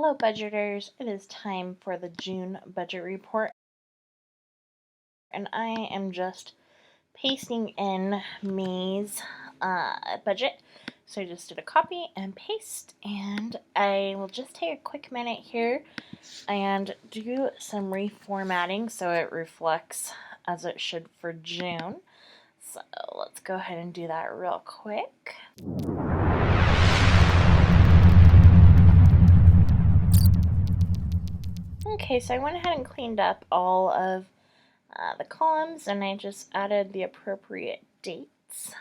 Hello budgeters, it is time for the June budget report and I am just pasting in May's budget. So I just did a copy and paste, and I will just take a quick minute here and do some reformatting so it reflects as it should for June. So let's go ahead and do that real quick. Okay, so I went ahead and cleaned up all of the columns, and I just added the appropriate dates.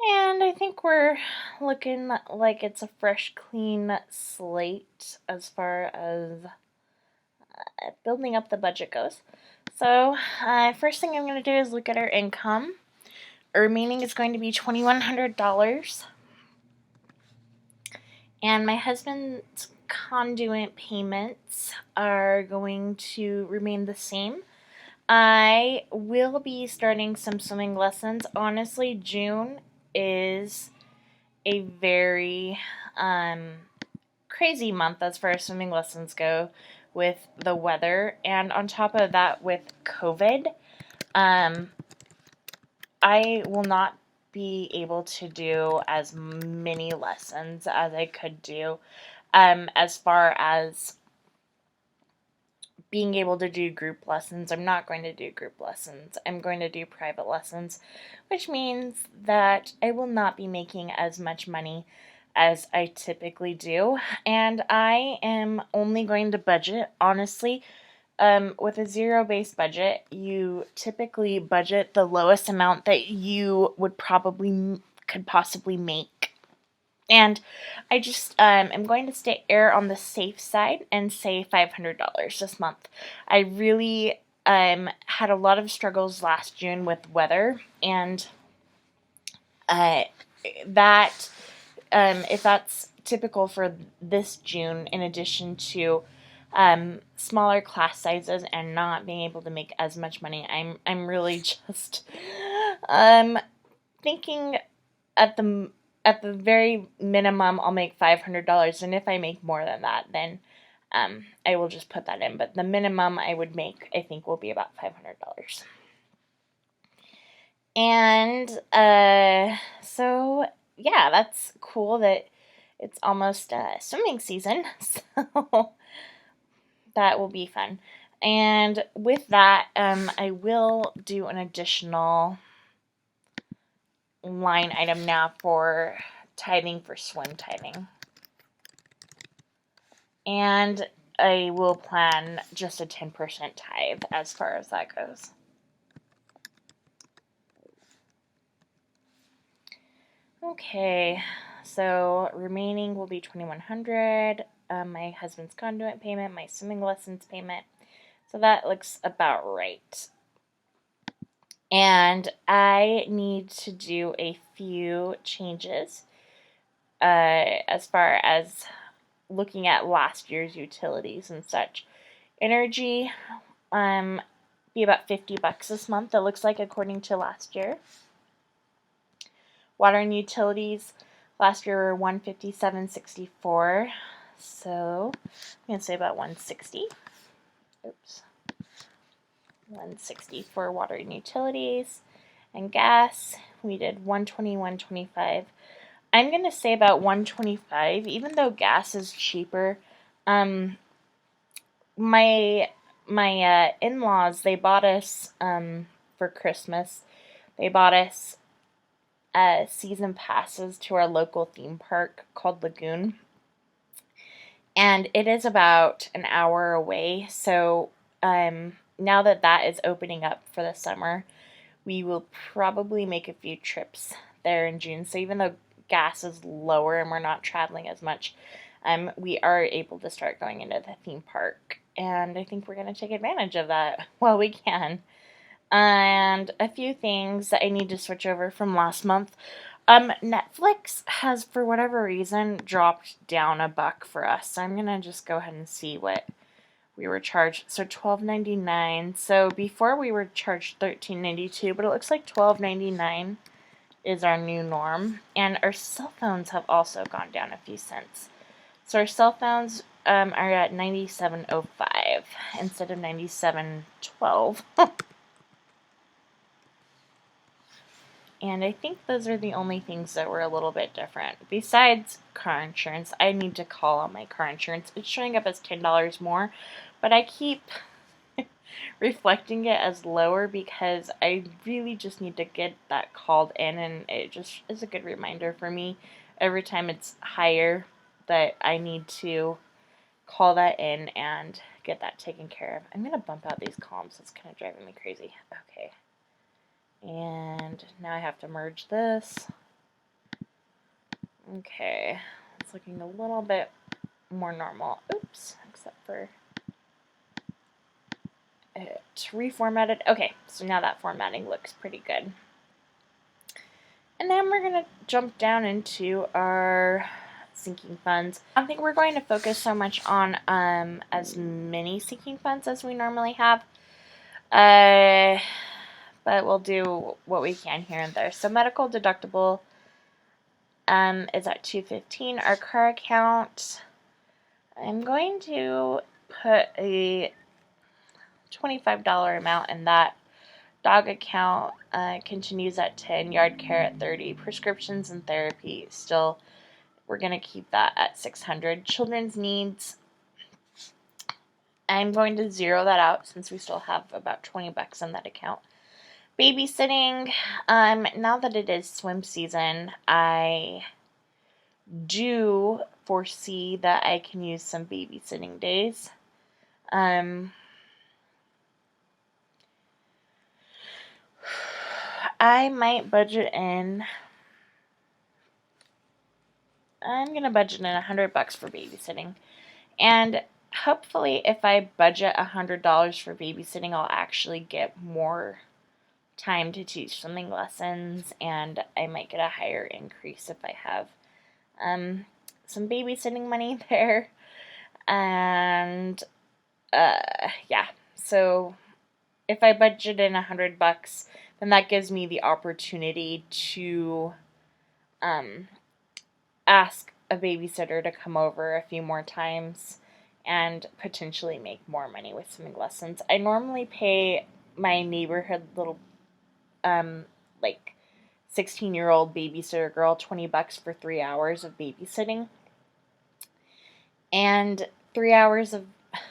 And I think we're looking like it's a fresh, clean slate as far as building up the budget goes. So first thing I'm going to do is look at our income. Our remaining is going to be $2,100. And my husband's conduit payments are going to remain the same. I will be starting some swimming lessons. Honestly, June is a very crazy month as far as swimming lessons go with the weather, and on top of that with COVID, I will not be able to do as many lessons as I could do as far as being able to do group lessons. I'm not going to do group lessons. I'm going to do private lessons, which means that I will not be making as much money as I typically do. And I am only going to budget, honestly, with a zero-based budget, you typically budget the lowest amount that you would could possibly make. And I just am going to err on the safe side and say $500 this month. I really had a lot of struggles last June with weather, and that if that's typical for this June, in addition to smaller class sizes and not being able to make as much money, I'm really just thinking at the very minimum I'll make $500, and if I make more than that, then I will just put that in. But the minimum I would make, I think, will be about $500. And so yeah, that's cool that it's almost swimming season, so that will be fun. And with that, I will do an additional line item now for tithing for swim tithing. And I will plan just a 10% tithe as far as that goes. Okay, so remaining will be $2,100. My husband's conduit payment, my swimming lessons payment. So that looks about right. And I need to do a few changes as far as looking at last year's utilities and such. Energy, be about $50 this month, it looks like, according to last year. Water and utilities last year were $157.64, so I'm going to say about $160. Oops. $160 for water and utilities. And gas, we did $120.25. I'm going to say about $125, even though gas is cheaper. My in-laws, they bought us for Christmas, they bought us season passes to our local theme park called Lagoon, and it is about an hour away. So now that that is opening up for the summer, we will probably make a few trips there in June. So even though gas is lower and we're not traveling as much, we are able to start going into the theme park, and I think we're going to take advantage of that while we can. And a few things that I need to switch over from last month. Netflix has, for whatever reason, dropped down $1 for us. So I'm going to just go ahead and see what we were charged. So $12.99. So before we were charged $13.92, but it looks like $12.99 is our new norm. And our cell phones have also gone down a few cents. So our cell phones are at 97.05 instead of 97.12. And I think those are the only things that were a little bit different. Besides car insurance, I need to call on my car insurance. It's showing up as $10 more, but I keep reflecting it as lower because I really just need to get that called in, and it just is a good reminder for me every time it's higher that I need to call that in and get that taken care of. I'm going to bump out these columns. It's kind of driving me crazy. Okay. And now I have to merge this. Okay. It's looking a little bit more normal. Oops. Except for it reformatted. Okay. So now that formatting looks pretty good. And then we're going to jump down into our sinking funds. I don't think we're going to focus so much on as many sinking funds as we normally have. But we'll do what we can here and there. So medical deductible is at $215. Our car account, I'm going to put a $25 amount in that. Dog account continues at 10. Yard care at 30. Prescriptions and therapy still, we're going to keep that at 600. Children's needs, I'm going to zero that out since we still have about 20 bucks in that account. Babysitting, now that it is swim season, I do foresee that I can use some babysitting days. I might budget in, I'm going to budget in $100 for babysitting. And hopefully if I budget $100 for babysitting, I'll actually get more time to teach swimming lessons, and I might get a higher increase if I have some babysitting money there. And yeah, so if I budget in $100, then that gives me the opportunity to ask a babysitter to come over a few more times and potentially make more money with swimming lessons. I normally pay my neighborhood little like 16-year-old babysitter girl $20 for 3 hours of babysitting and 3 hours of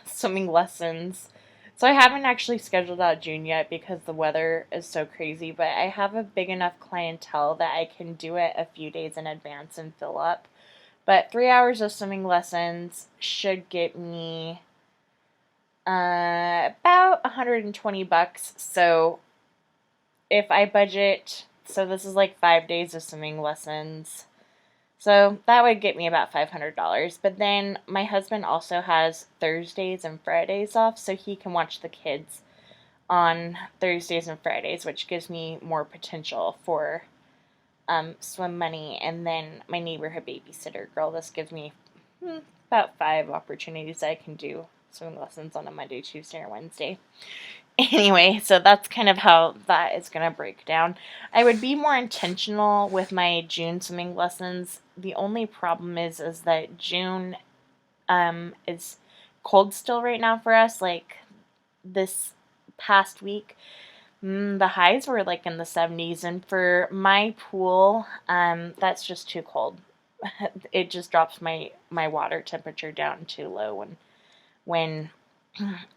swimming lessons. So I haven't actually scheduled out June yet because the weather is so crazy, but I have a big enough clientele that I can do it a few days in advance and fill up. But 3 hours of swimming lessons should get me about $120. So if I budget, so this is like 5 days of swimming lessons, so that would get me about $500. But then my husband also has Thursdays and Fridays off, so he can watch the kids on Thursdays and Fridays, which gives me more potential for swim money. And then my neighborhood babysitter girl, this gives me about 5 opportunities I can do swimming lessons on a Monday, Tuesday, or Wednesday. Anyway, so that's kind of how that is going to break down. I would be more intentional with my June swimming lessons. The only problem is that June is cold still right now for us. Like this past week, the highs were like in the 70s, and for my pool, that's just too cold. It just drops my water temperature down too low when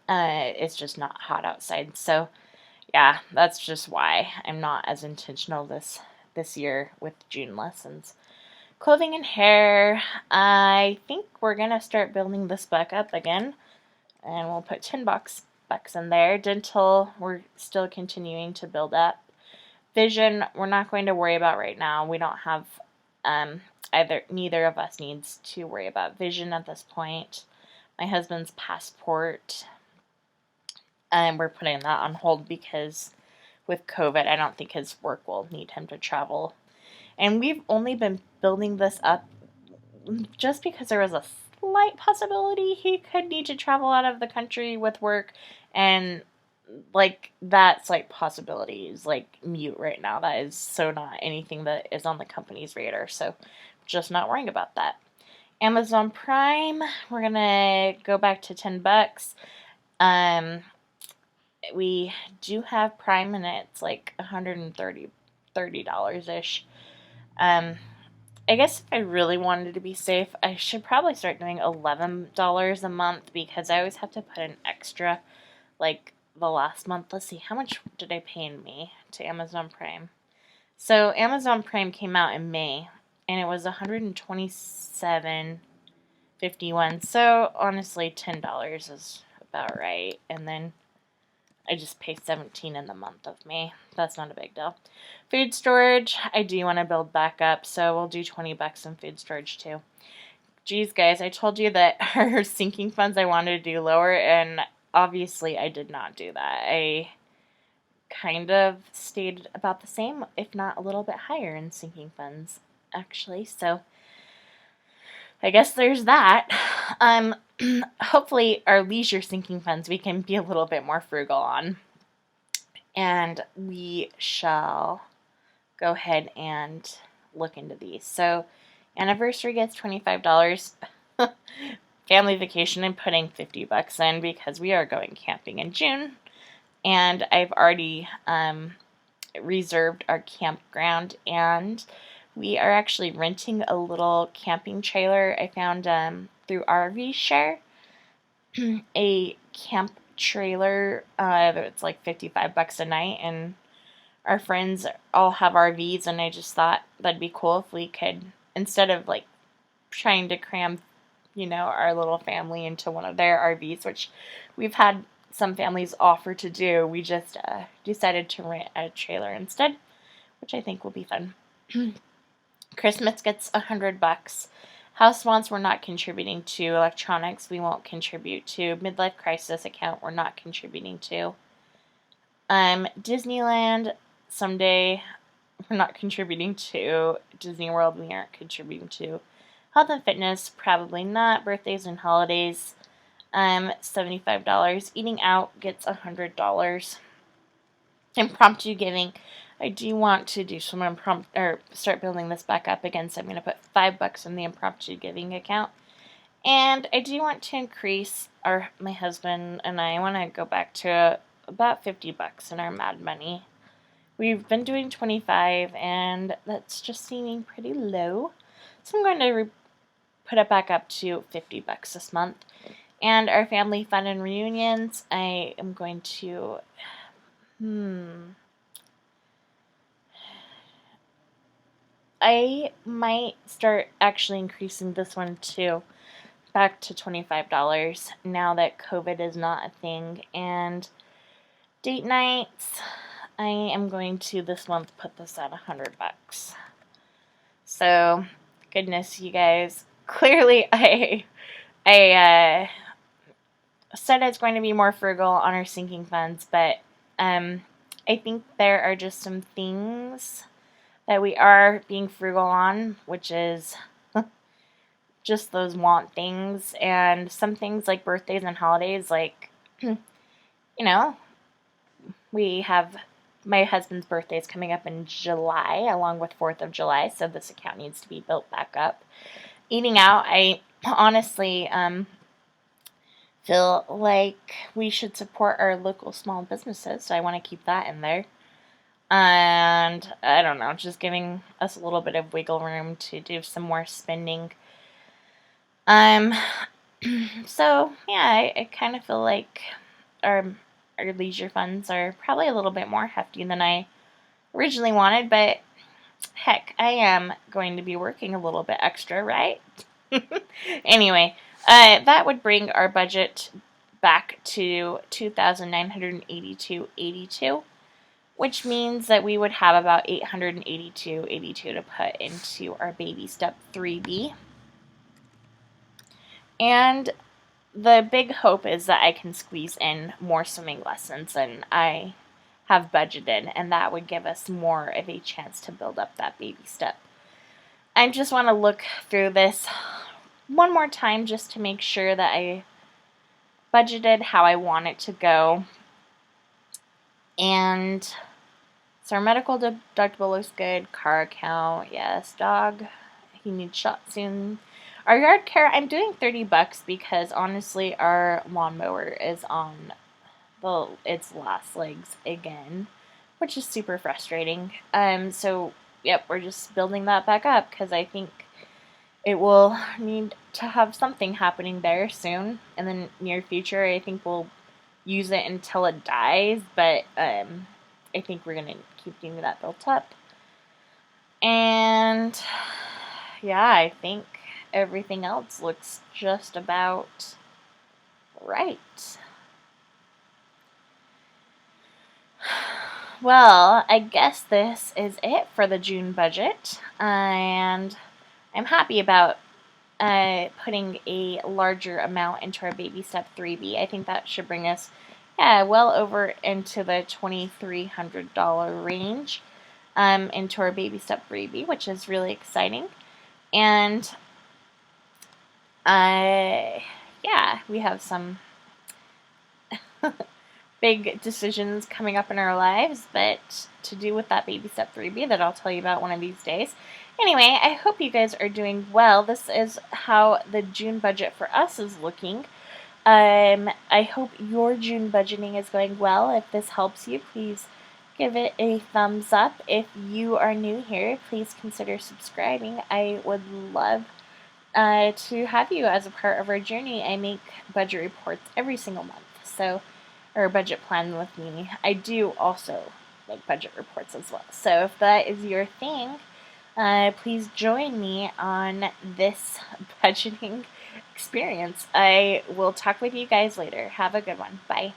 it's just not hot outside. So yeah, that's just why I'm not as intentional this year with June lessons. Clothing and hair, I think we're gonna start building this back up again, and we'll put $10 in there. Dental, we're still continuing to build up. Vision, we're not going to worry about right now. We don't have neither of us needs to worry about vision at this point. My husband's passport, and we're putting that on hold because with COVID, I don't think his work will need him to travel. And we've only been building this up just because there was a slight possibility he could need to travel out of the country with work, and like that slight possibility is like mute right now. That is so not anything that is on the company's radar, so just not worrying about that. Amazon Prime, we're gonna go back to $10. Um, we do have Prime, and it's like $130 ish. Um, I guess if I really wanted to be safe, I should probably start doing $11 a month because I always have to put an extra, like the last month. Let's see, how much did I pay in May to Amazon Prime? So Amazon Prime came out in May, and it was $127.51. So honestly, $10 is about right. And then I just pay $17 in the month of May. That's not a big deal. Food storage, I do want to build back up, so we'll do $20 in food storage too. Geez, guys, I told you that our sinking funds I wanted to do lower, and obviously I did not do that. I kind of stayed about the same, if not a little bit higher in sinking funds, actually. So I guess there's that. Hopefully our leisure sinking funds we can be a little bit more frugal on. And we shall go ahead and look into these. So anniversary gets $25. Family vacation, I'm putting $50 in because we are going camping in June. And I've already reserved our campground, and we are actually renting a little camping trailer I found through RV Share. A camp trailer it's like $55 a night, and our friends all have RVs, and I just thought that'd be cool if we could, instead of like trying to cram our little family into one of their RVs, which we've had some families offer to do. We just decided to rent a trailer instead, which I think will be fun. Christmas gets $100. House wants we're not contributing to. Electronics we won't contribute to. Midlife crisis account we're not contributing to. Disneyland someday we're not contributing to. Disney World we aren't contributing to. Health and fitness probably not. Birthdays and holidays $75. Eating out gets $100. Impromptu giving, I do want to do some start building this back up again, so I'm going to put $5 in the impromptu giving account. And I do want to increase my husband and I want to go back to about $50 in our Mad Money. We've been doing 25, and that's just seeming pretty low. So I'm going to put it back up to $50 this month. And our family fun and reunions, I am going to I might start actually increasing this one too, back to $25 now that COVID is not a thing. And date nights, I am going to this month put this at $100. So, goodness, you guys, clearly I said it's going to be more frugal on our sinking funds, but I think there are just some things that we are being frugal on, which is just those want things, and some things like birthdays and holidays, like, we have my husband's birthday is coming up in July, along with 4th of July, so this account needs to be built back up. Eating out, I honestly feel like we should support our local small businesses, so I want to keep that in there. And I don't know, just giving us a little bit of wiggle room to do some more spending. So yeah, I kind of feel like our leisure funds are probably a little bit more hefty than I originally wanted, but heck, I am going to be working a little bit extra, right? Anyway, that would bring our budget back to $2,982.82, which means that we would have about $882.82 to put into our baby step 3B. And the big hope is that I can squeeze in more swimming lessons than I have budgeted, and that would give us more of a chance to build up that baby step. I just want to look through this one more time just to make sure that I budgeted how I want it to go. And so our medical deductible looks good. Car account, yes. Dog, he needs shot soon. Our yard care, I'm doing $30 because honestly, our lawnmower is on its last legs again, which is super frustrating. So yep, we're just building that back up because I think it will need to have something happening there soon in the near future. I think we'll use it until it dies, but I think we're gonna keep getting that built up. And yeah, I think everything else looks just about right. Well, I guess this is it for the June budget, and I'm happy about putting a larger amount into our baby step 3B. I think that should bring us, yeah, well over into the $2,300 range into our baby step 3B, which is really exciting. And yeah, we have some big decisions coming up in our lives, but to do with that baby step 3B that I'll tell you about one of these days. Anyway, I hope you guys are doing well. This is how the June budget for us is looking. I hope your June budgeting is going well. If this helps you, please give it a thumbs up. If you are new here, please consider subscribing. I would love to have you as a part of our journey. I make budget reports every single month, so or budget plan with me. I do also make budget reports as well. So if that is your thing, please join me on this budgeting experience. I will talk with you guys later. Have a good one. Bye.